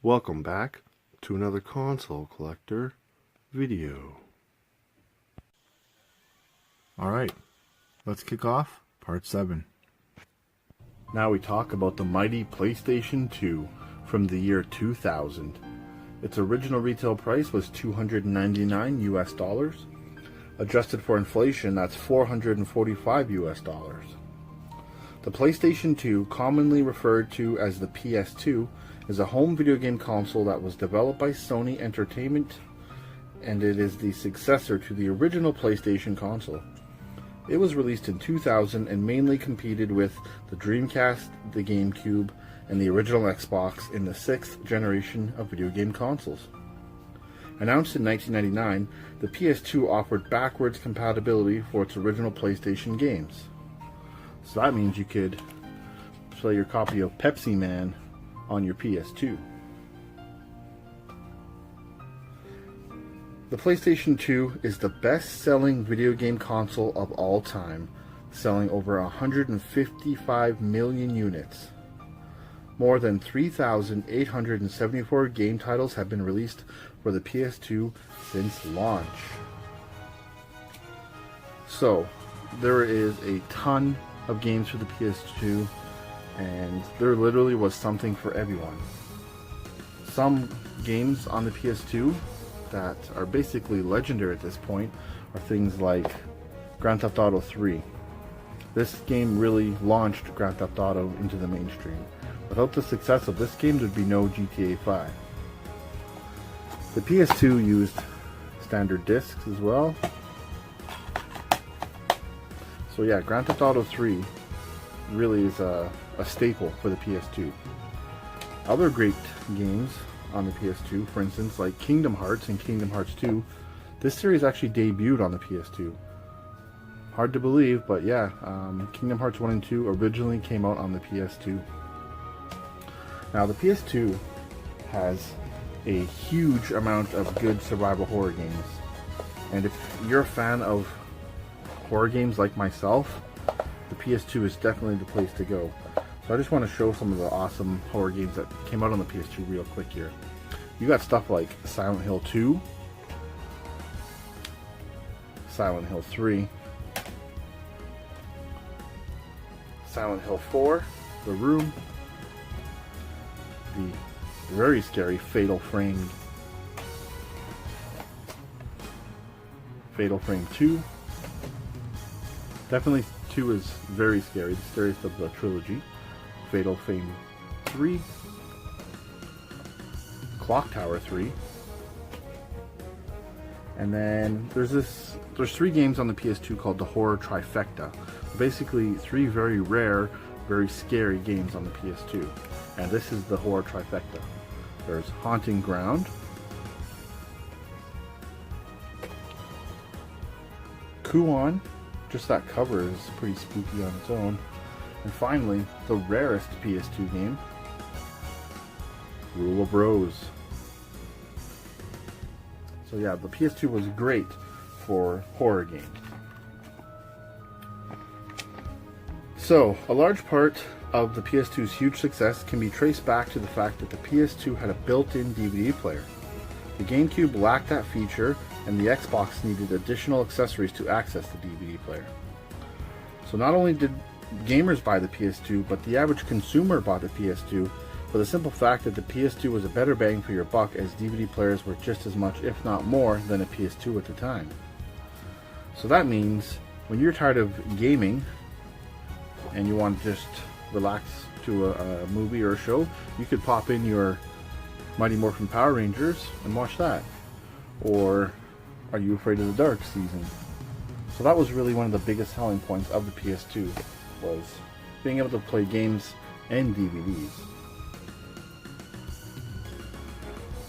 Welcome back to another console collector video. Alright, let's kick off part 7. Now we talk about the mighty PlayStation 2 from the year 2000. Its original retail price was $299 US. Adjusted for inflation, that's $445 US. The PlayStation 2, commonly referred to as the PS2, is a home video game console that was developed by Sony Entertainment, and it is the successor to the original PlayStation console. It was released in 2000 and mainly competed with the Dreamcast, the GameCube, and the original Xbox in the 6th generation of video game consoles. Announced in 1999, the PS2 offered backwards compatibility for its original PlayStation games. So that means you could play your copy of Pepsi Man on your PS2. The PlayStation 2 is the best-selling video game console of all time, selling over 155 million units. More than 3,874 game titles have been released for the PS2 since launch. So, there is a ton of games for the PS2, and there literally was something for everyone. Some games on the PS2 that are basically legendary at this point are things like Grand Theft Auto 3. This game really launched Grand Theft Auto into the mainstream. Without the success of this game, there'd be no GTA 5. The PS2 used standard discs as well. So yeah, Grand Theft Auto 3 really is a staple for the PS2. Other great games on the PS2, for instance, like Kingdom Hearts and Kingdom Hearts 2, this series actually debuted on the PS2. Hard to believe, but yeah, Kingdom Hearts 1 and 2 originally came out on the PS2. Now, the PS2 has a huge amount of good survival horror games, and if you're a fan of horror games like myself, the PS2 is definitely the place to go. So I just want to show some of the awesome horror games that came out on the PS2 real quick here. You got stuff like Silent Hill 2, Silent Hill 3, Silent Hill 4, The Room, the very scary Fatal Frame 2. Definitely 2 is very scary, the scariest of the trilogy. Fatal Frame 3, Clock Tower 3, and then there's 3 games on the PS2 called the Horror Trifecta. Basically 3 very rare, very scary games on the PS2, and this is the Horror Trifecta. There's Haunting Ground, Kuon, just that cover is pretty spooky on its own. And finally, the rarest PS2 game, Rule of Rose. So yeah, the PS2 was great for horror games. So, a large part of the PS2's huge success can be traced back to the fact that the PS2 had a built-in DVD player. The GameCube lacked that feature, and the Xbox needed additional accessories to access the DVD player. So not only did gamers buy the PS2, but the average consumer bought the PS2 for the simple fact that the PS2 was a better bang for your buck, as DVD players were just as much, if not more, than a PS2 at the time. So that means when you're tired of gaming and you want to just relax to a movie or a show, you could pop in your Mighty Morphin Power Rangers and watch that. Or Are You Afraid of the Dark season? So that was really one of the biggest selling points of the PS2, was being able to play games and DVDs.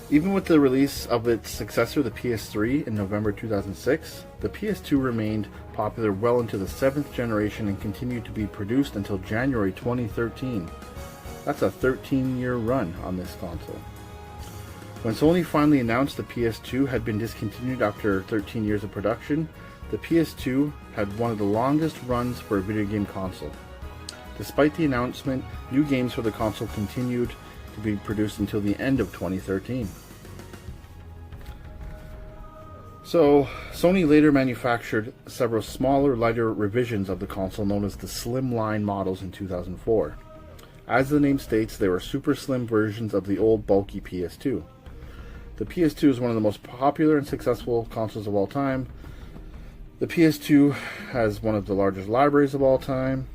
Even with the release of its successor, the PS3, in November 2006, the PS2 remained popular well into the 7th generation and continued to be produced until January 2013. That's a 13-year run on this console. When Sony finally announced the PS2 had been discontinued after 13 years of production, the PS2 had one of the longest runs for a video game console. Despite the announcement, new games for the console continued to be produced until the end of 2013. So, Sony later manufactured several smaller, lighter revisions of the console known as the Slimline models in 2004. As the name states, they were super slim versions of the old bulky PS2. The PS2 is one of the most popular and successful consoles of all time. The PS2 has one of the largest libraries of all time.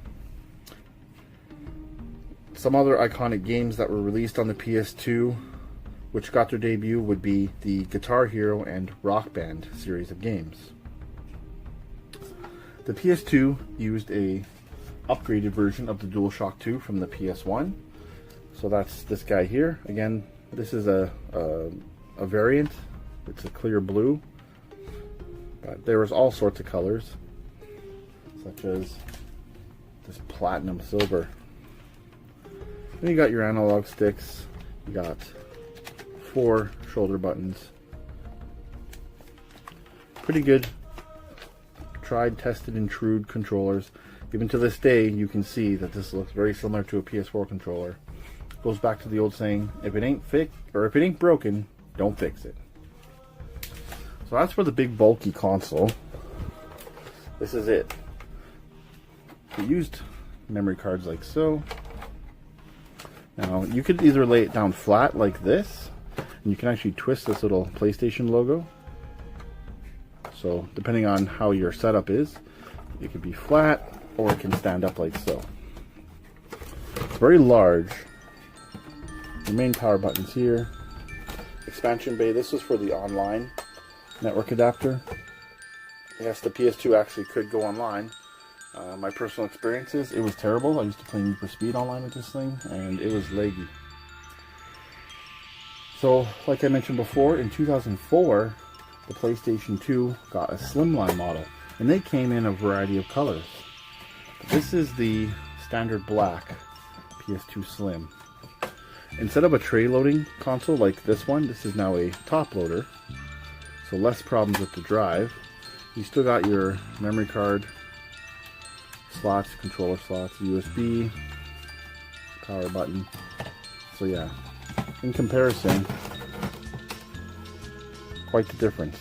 Some other iconic games that were released on the PS2, which got their debut, would be the Guitar Hero and Rock Band series of games. The PS2 used a upgraded version of the DualShock 2 from the PS1. So that's this guy here. Again, this is a variant. It's a clear blue. But there was all sorts of colors, such as this platinum silver. Then you got your analog sticks. You got 4 shoulder buttons. Pretty good, tried, tested, and true controllers. Even to this day, you can see that this looks very similar to a PS4 controller. Goes back to the old saying: if it ain't broken, don't fix it. So that's for the big bulky console. This is it. We used memory cards like so. Now you could either lay it down flat like this, and you can actually twist this little PlayStation logo. So depending on how your setup is, it could be flat or it can stand up like so. Very large. The main power buttons here. Expansion bay. This was for the online network adapter. Yes, the PS2 actually could go online. My personal experiences, it was terrible. I used to play Need for Speed online with this thing, and it was laggy. So, like I mentioned before, in 2004, the PlayStation 2 got a slimline model, and they came in a variety of colors. This is the standard black PS2 Slim. Instead of a tray loading console like this one, this is now a top loader. So less problems with the drive. You still got your memory card slots, controller slots, USB, power button. So yeah, in comparison, quite the difference.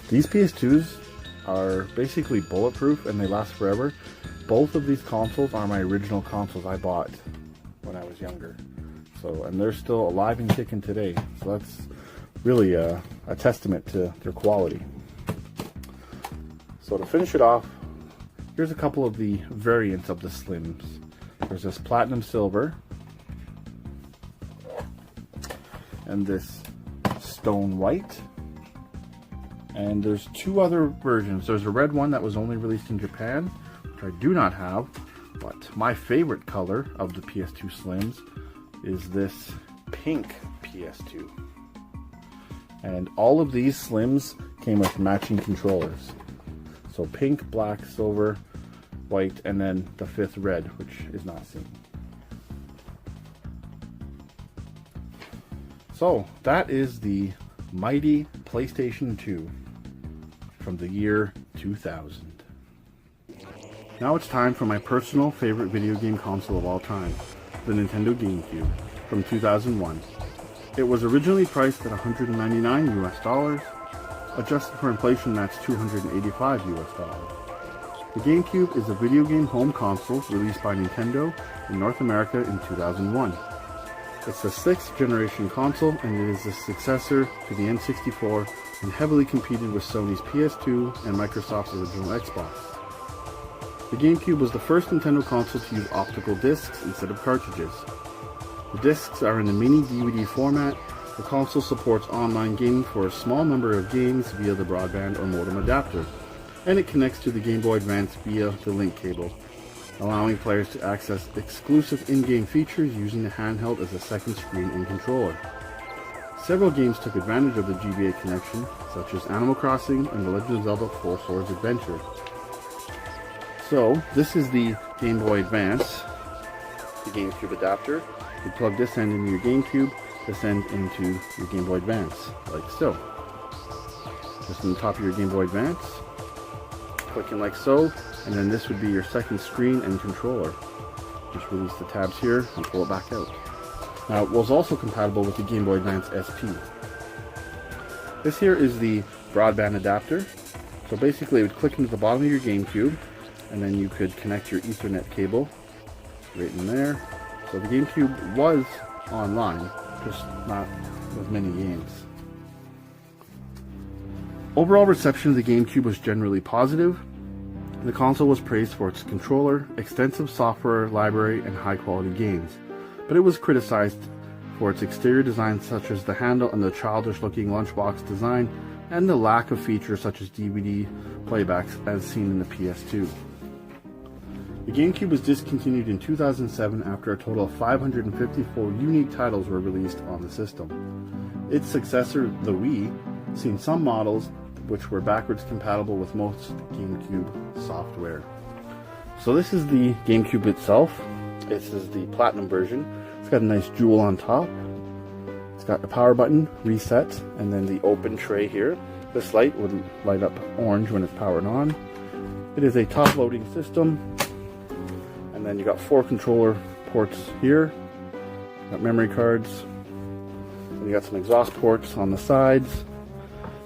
These PS2s are basically bulletproof and they last forever. Both of these consoles are my original consoles I bought when I was younger. So, and they're still alive and kicking today. So that's really a testament to their quality. So to finish it off, here's a couple of the variants of the Slims. There's this platinum silver and this stone white. And there's 2 other versions. There's a red one that was only released in Japan, which I do not have, but my favorite color of the PS2 Slims is this pink PS2. And all of these Slims came with matching controllers. So pink, black, silver, white, and then the 5th red, which is not seen. So that is the mighty PlayStation 2 from the year 2000. Now it's time for my personal favorite video game console of all time, the Nintendo GameCube from 2001. It was originally priced at $199 US. Adjusted for inflation, that's $285 US. The GameCube is a video game home console released by Nintendo in North America in 2001. It's the 6th generation console, and it is the successor to the N64 and heavily competed with Sony's PS2 and Microsoft's original Xbox. The GameCube was the first Nintendo console to use optical discs instead of cartridges. The discs are in the mini DVD format. The console supports online gaming for a small number of games via the broadband or modem adapter, and it connects to the Game Boy Advance via the link cable, allowing players to access exclusive in-game features using the handheld as a second screen and controller. Several games took advantage of the GBA connection, such as Animal Crossing and The Legend of Zelda 4 Swords Adventure. So, this is the Game Boy Advance, the GameCube adapter. You plug this end into your GameCube, this end into your Game Boy Advance, like so. Just on the top of your Game Boy Advance, clicking like so, and then this would be your second screen and controller. Just release the tabs here and pull it back out. Now, it was also compatible with the Game Boy Advance SP. This here is the broadband adapter. So basically, it would click into the bottom of your GameCube, and then you could connect your Ethernet cable right in there. So the GameCube was online, just not with many games. Overall reception of the GameCube was generally positive. The console was praised for its controller, extensive software library, and high-quality games, but it was criticized for its exterior design such as the handle and the childish-looking lunchbox design, and the lack of features such as DVD playbacks as seen in the PS2. The GameCube was discontinued in 2007 after a total of 554 unique titles were released on the system. Its successor, the Wii, seen some models which were backwards compatible with most GameCube software. So this is the GameCube itself. This is the Platinum version. It's got a nice jewel on top. It's got the power button, reset, and then the open tray here. This light would light up orange when it's powered on. It is a top-loading system. And then you got 4 controller ports here. Got memory cards. And you got some exhaust ports on the sides.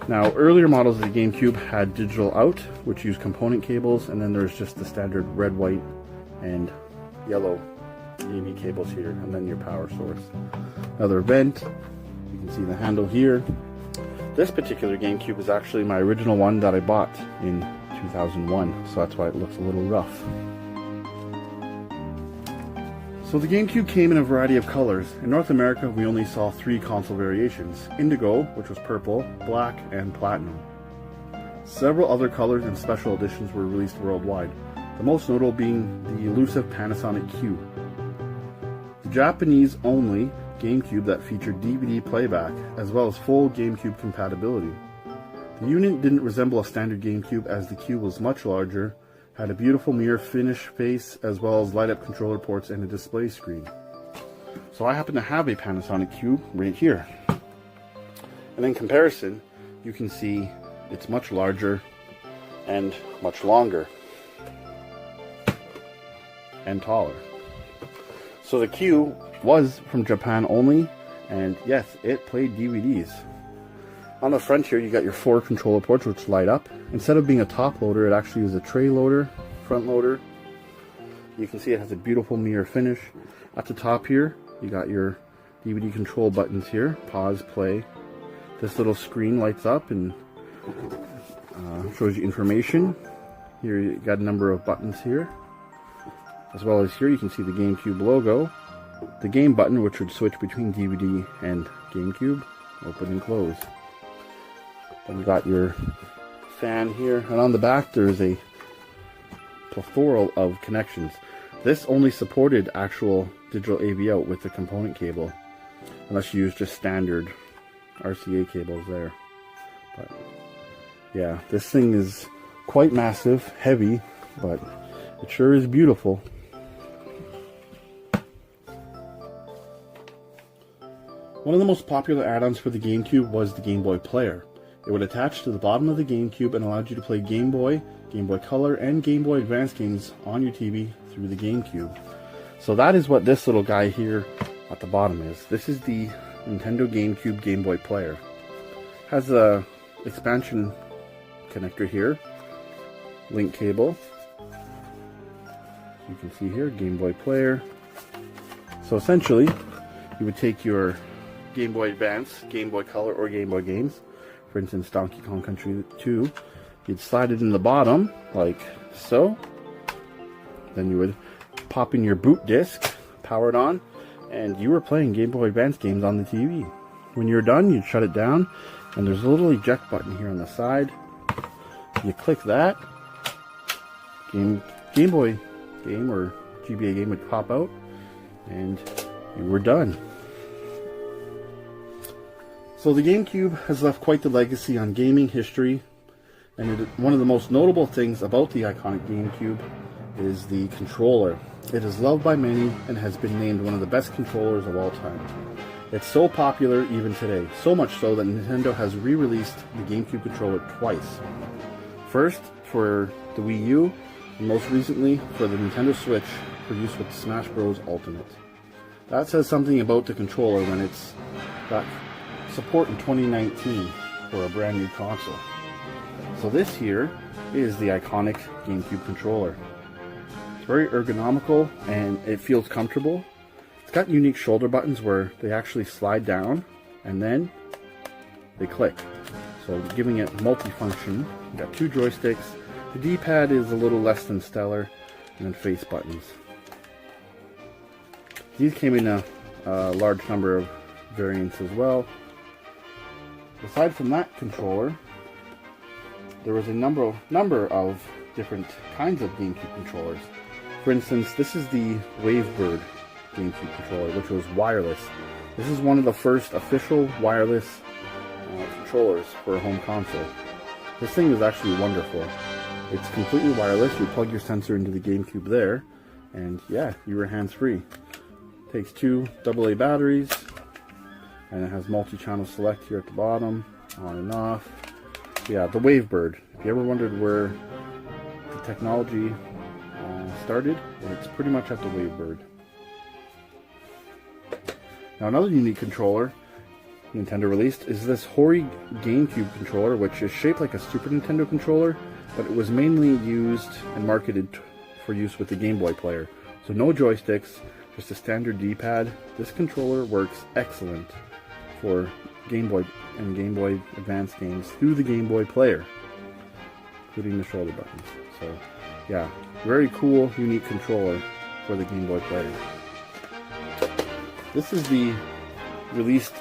Now, earlier models of the GameCube had digital out, which used component cables, and then there's just the standard red, white, and yellow AV cables here, and then your power source. Another vent. You can see the handle here. This particular GameCube is actually my original one that I bought in 2001, so that's why it looks a little rough. So the GameCube came in a variety of colors. In North America, we only saw 3 console variations: Indigo, which was purple, black, and platinum. Several other colors and special editions were released worldwide, the most notable being the elusive Panasonic Q. The Japanese-only GameCube that featured DVD playback, as well as full GameCube compatibility. The unit didn't resemble a standard GameCube as the Q was much larger, had a beautiful mirror finish face, as well as light-up controller ports and a display screen. So I happen to have a Panasonic Cube right here. And in comparison, you can see it's much larger and much longer and taller. So the Q was from Japan only, and yes, it played DVDs. On the front here, you got your 4 controller ports which light up. Instead of being a top loader, it actually is a tray loader, front loader. You can see it has a beautiful mirror finish. At the top here, you got your DVD control buttons here, pause, play. This little screen lights up and shows you information. Here you got a number of buttons here. As well as here you can see the GameCube logo. The game button, which would switch between DVD and GameCube, open and close. Then you got your fan here, and on the back there's a plethora of connections. This only supported actual digital AV out with the component cable, unless you use just standard RCA cables there. But yeah, this thing is quite massive, heavy, but it sure is beautiful. One of the most popular add-ons for the GameCube was the Game Boy Player. It would attach to the bottom of the GameCube and allowed you to play Game Boy, Game Boy Color, and Game Boy Advance games on your TV through the GameCube. So that is what this little guy here at the bottom is. This is the Nintendo GameCube Game Boy Player. Has a expansion connector here, link cable. You can see here, Game Boy Player. So essentially, you would take your Game Boy Advance, Game Boy Color, or Game Boy games, for instance Donkey Kong Country 2, you'd slide it in the bottom, like so. Then you would pop in your boot disc, power it on, and you were playing Game Boy Advance games on the TV. When you're done, you'd shut it down, and there's a little eject button here on the side. You click that, Game Boy game or GBA game would pop out, and you were done. So the GameCube has left quite the legacy on gaming history, and one of the most notable things about the iconic GameCube is the controller. It is loved by many and has been named one of the best controllers of all time. It's so popular even today, so much so that Nintendo has re-released the GameCube controller twice. First for the Wii U, and most recently for the Nintendo Switch for use with Smash Bros. Ultimate. That says something about the controller when it's got support in 2019 for a brand new console. So this here is the iconic GameCube controller. It's very ergonomical and it feels comfortable. It's got unique shoulder buttons where they actually slide down and then they click. So giving it multifunction. You got 2 joysticks. The D-pad is a little less than stellar, and then face buttons. These came in a large number of variants as well. Aside from that controller, there was a number of different kinds of GameCube controllers. For instance, this is the Wavebird GameCube controller, which was wireless. This is one of the first official wireless controllers for a home console. This thing is actually wonderful. It's completely wireless. You plug your sensor into the GameCube there, and yeah, you were hands-free. Takes 2 AA batteries, and it has multi-channel select here at the bottom, on and off. Yeah, the Wavebird. If you ever wondered where the technology started, it's pretty much at the Wavebird. Now another unique controller Nintendo released is this Hori GameCube controller, which is shaped like a Super Nintendo controller, but it was mainly used and marketed for use with the Game Boy player. So no joysticks, just a standard D-pad. This controller works excellent for Game Boy and Game Boy Advance games through the Game Boy player, including the shoulder buttons. So yeah, very cool, unique controller for the Game Boy player. This is the re-release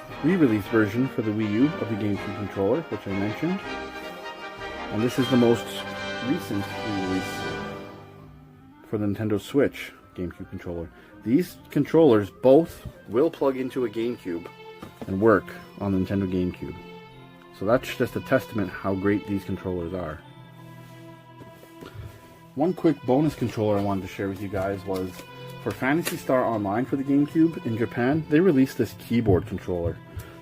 version for the Wii U of the GameCube controller, which I mentioned. And this is the most recent re-release for the Nintendo Switch GameCube controller. These controllers both will plug into a GameCube and work on the Nintendo GameCube. So that's just a testament how great these controllers are. One quick bonus controller I wanted to share with you guys was for Phantasy Star Online for the GameCube in Japan. They released this keyboard controller.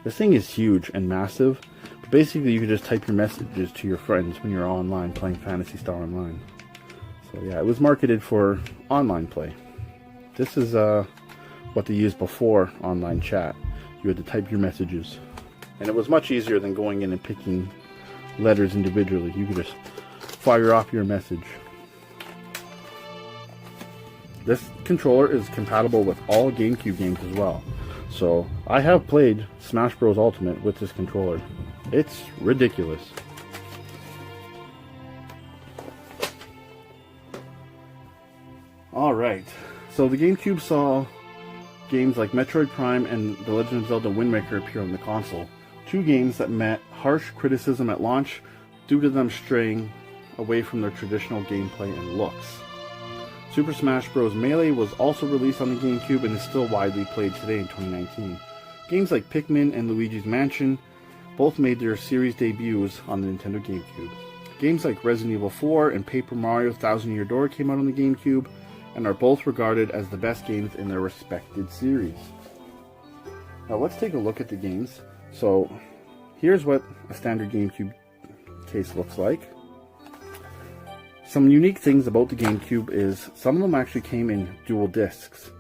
This thing is huge and massive, but basically you can just type your messages to your friends when you're online playing Phantasy Star Online. So yeah, it was marketed for online play. This is what they used before online chat. You had to type your messages, and it was much easier than going in and picking letters individually. You could just fire off your message. This controller is compatible with all GameCube games as well. So I have played Smash Bros. Ultimate with this controller. It's ridiculous. Alright, so the GameCube saw games like Metroid Prime and The Legend of Zelda Wind Waker appear on the console. 2 games that met harsh criticism at launch due to them straying away from their traditional gameplay and looks. Super Smash Bros. Melee was also released on the GameCube and is still widely played today in 2019. Games like Pikmin and Luigi's Mansion both made their series debuts on the Nintendo GameCube. Games like Resident Evil 4 and Paper Mario Thousand Year Door came out on the GameCube and are both regarded as the best games in their respected series. Now let's take a look at the games. So here's what a standard GameCube case looks like. Some unique things about the GameCube is some of them actually came in dual discs.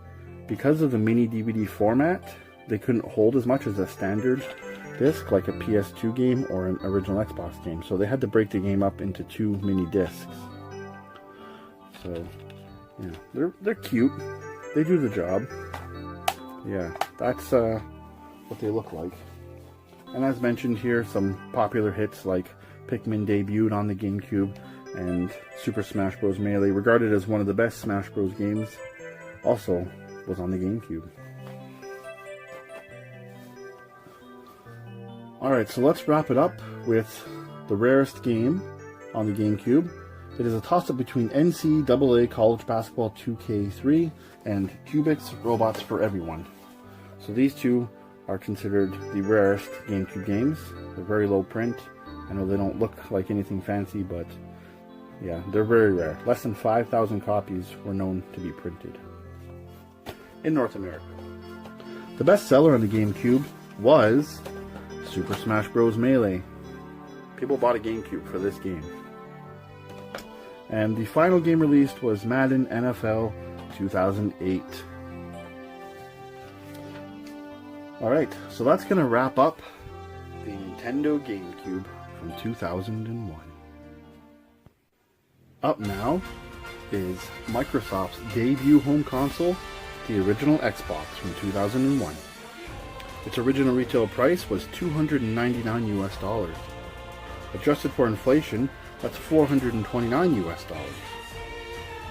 Because of the mini DVD format, they couldn't hold as much as a standard disc like a PS2 game or an original Xbox game. So they had to break the game up into 2 mini discs. So yeah, they're cute. They do the job. Yeah, that's what they look like. And as mentioned here, some popular hits like Pikmin debuted on the GameCube, and Super Smash Bros. Melee, regarded as one of the best Smash Bros. Games, also was on the GameCube. Alright, so let's wrap it up with the rarest game on the GameCube. It is a toss-up between NCAA College Basketball 2K3 and Cubics Robots for Everyone. So these two are considered the rarest GameCube games. They're very low print. I know they don't look like anything fancy, but yeah, they're very rare. Less than 5,000 copies were known to be printed in North America. The best seller on the GameCube was Super Smash Bros. Melee. People bought a GameCube for this game. And the final game released was Madden NFL 2008. Alright, so that's going to wrap up the Nintendo GameCube from 2001. Up now is Microsoft's debut home console, the original Xbox from 2001. Its original retail price was $299 US. Adjusted for inflation, that's $429 US.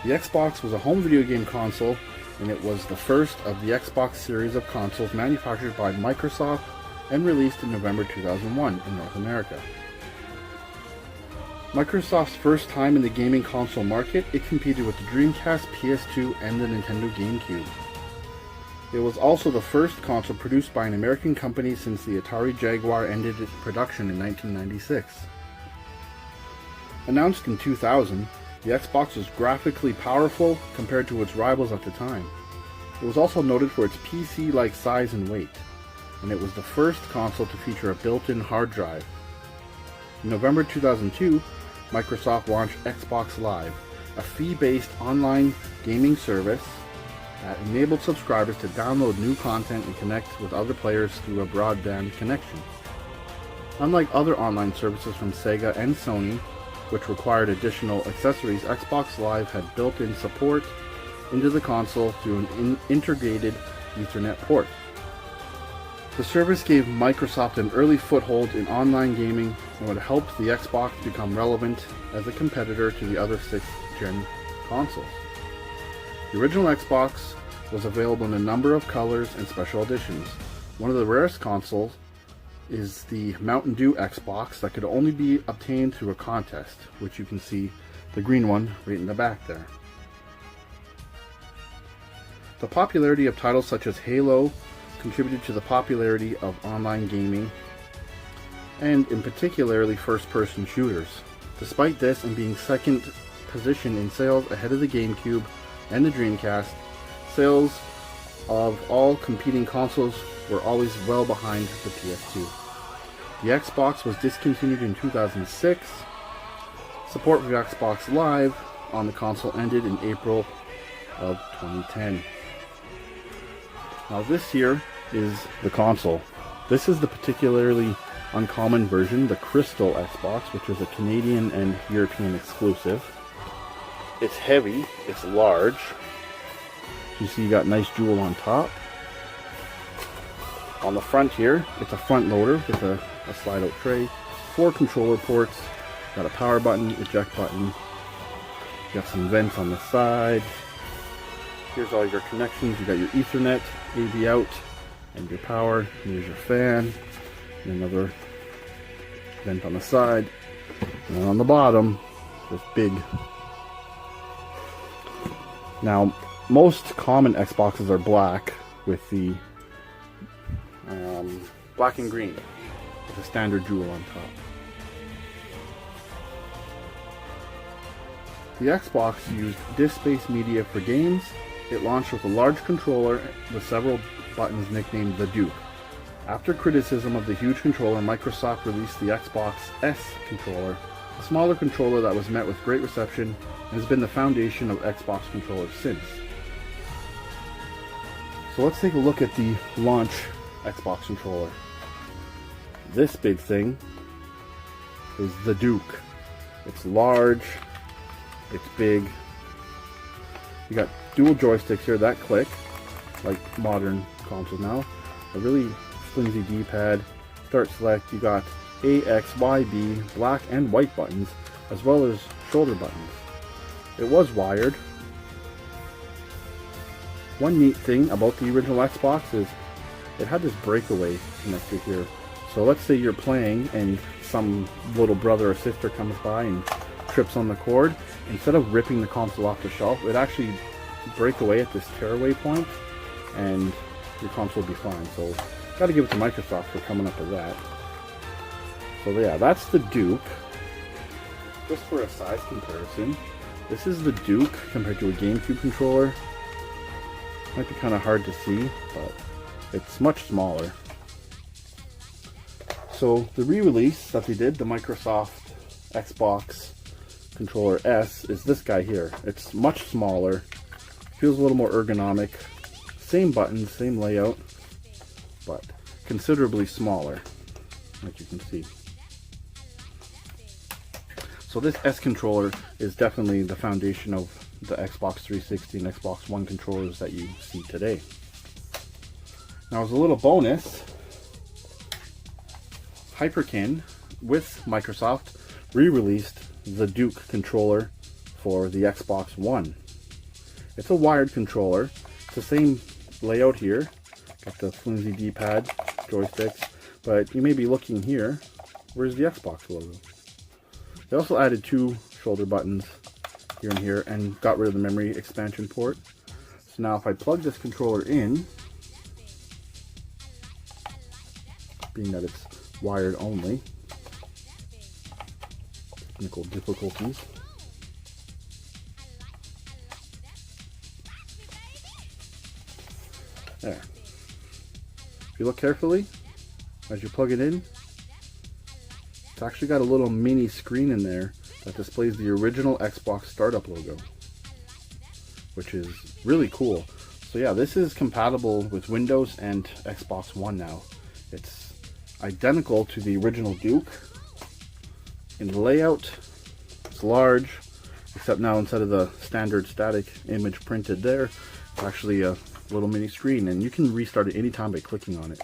The Xbox was a home video game console, and it was the first of the Xbox series of consoles manufactured by Microsoft and released in November 2001 in North America. Microsoft's first time in the gaming console market, it competed with the Dreamcast, PS2, and the Nintendo GameCube. It was also the first console produced by an American company since the Atari Jaguar ended its production in 1996. Announced in 2000, the Xbox was graphically powerful compared to its rivals at the time. It was also noted for its PC-like size and weight, and it was the first console to feature a built-in hard drive. In November 2002, Microsoft launched Xbox Live, a fee-based online gaming service that enabled subscribers to download new content and connect with other players through a broadband connection. Unlike other online services from Sega and Sony, which required additional accessories, Xbox Live had built-in support into the console through an integrated Ethernet port. The service gave Microsoft an early foothold in online gaming and would help the Xbox become relevant as a competitor to the other 6th-gen consoles. The original Xbox was available in a number of colors and special editions. One of the rarest consoles is the Mountain Dew Xbox that could only be obtained through a contest, which you can see the green one right in the back there. The popularity of titles such as Halo contributed to the popularity of online gaming, and in particularly first-person shooters. Despite this, and being second position in sales ahead of the GameCube and the Dreamcast, sales of all competing consoles were always well behind the PS2. The Xbox was discontinued in 2006. Support for Xbox Live on the console ended in April of 2010. Now this here is the console. This is the particularly uncommon version, the Crystal Xbox, which is a Canadian and European exclusive. It's heavy, it's large. You see you got nice jewel on top. On the front here, it's a front loader with a slide out tray, 4 controller ports, got a power button, eject button, got some vents on the side. Here's all your connections. You got your Ethernet, AV out, and your power. Here's your fan, and another vent on the side, and then on the bottom, this big. Now, most common Xboxes are black with the black and green with a standard jewel on top. The Xbox used disk-based media for games. It launched with a large controller with several buttons nicknamed the Duke. After criticism of the huge controller, Microsoft released the Xbox S controller, a smaller controller that was met with great reception and has been the foundation of Xbox controllers since. So let's take a look at the launch Xbox controller. This big thing is the Duke. It's large, it's big. You got dual joysticks here that click, like modern consoles now. A really flimsy D-pad. Start select, you got A, X, Y, B, black and white buttons, as well as shoulder buttons. It was wired. One neat thing about the original Xbox is it had this breakaway connector here. So let's say you're playing and some little brother or sister comes by and trips on the cord. Instead of ripping the console off the shelf, it actually break away at this tearaway point and your console will be fine. So gotta give it to Microsoft for coming up with that. So yeah, that's the Duke. Just for a size comparison, this is the Duke compared to a GameCube controller. Might be kind of hard to see, but it's much smaller. So the re-release that they did, the Microsoft Xbox Controller S, is this guy here. It's much smaller, Feels a little more ergonomic. Same buttons, same layout, but considerably smaller, like you can see. So this S controller is definitely the foundation of the Xbox 360 and Xbox One controllers that you see today. Now, as a little bonus, Hyperkin with Microsoft re-released the Duke controller for the Xbox One. It's a wired controller. It's the same layout here. Got the flimsy D-pad, joysticks, but you may be looking here. Where's the Xbox logo? They also added 2 shoulder buttons here and here and got rid of the memory expansion port. So now if I plug this controller in, being that it's wired only, technical difficulties. There. If you look carefully, as you plug it in, it's actually got a little mini screen in there that displays the original Xbox startup logo, which is really cool. So yeah, this is compatible with Windows and Xbox One now. It's identical to the original Duke in the layout. It's large, except now instead of the standard static image printed there, it's actually a little mini screen, and you can restart it anytime by clicking on it.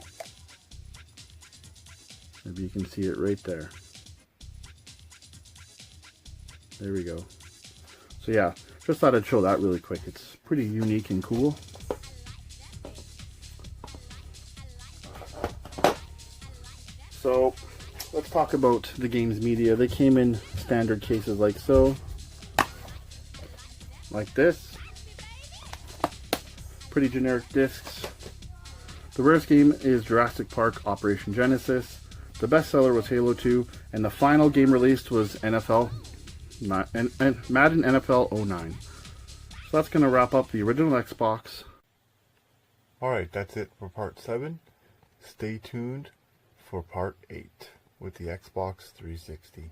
Maybe you can see it right there. There we go. So yeah, just thought I'd show that really quick. It's pretty unique and cool. So let's talk about the game's media. They came in standard cases like so. Like this. Pretty generic discs. The rarest game is Jurassic Park Operation Genesis. The bestseller was Halo 2, and the final game released was Madden NFL 09. So that's going to wrap up the original Xbox. Alright, that's it for part 7. Stay tuned for part 8 with the Xbox 360.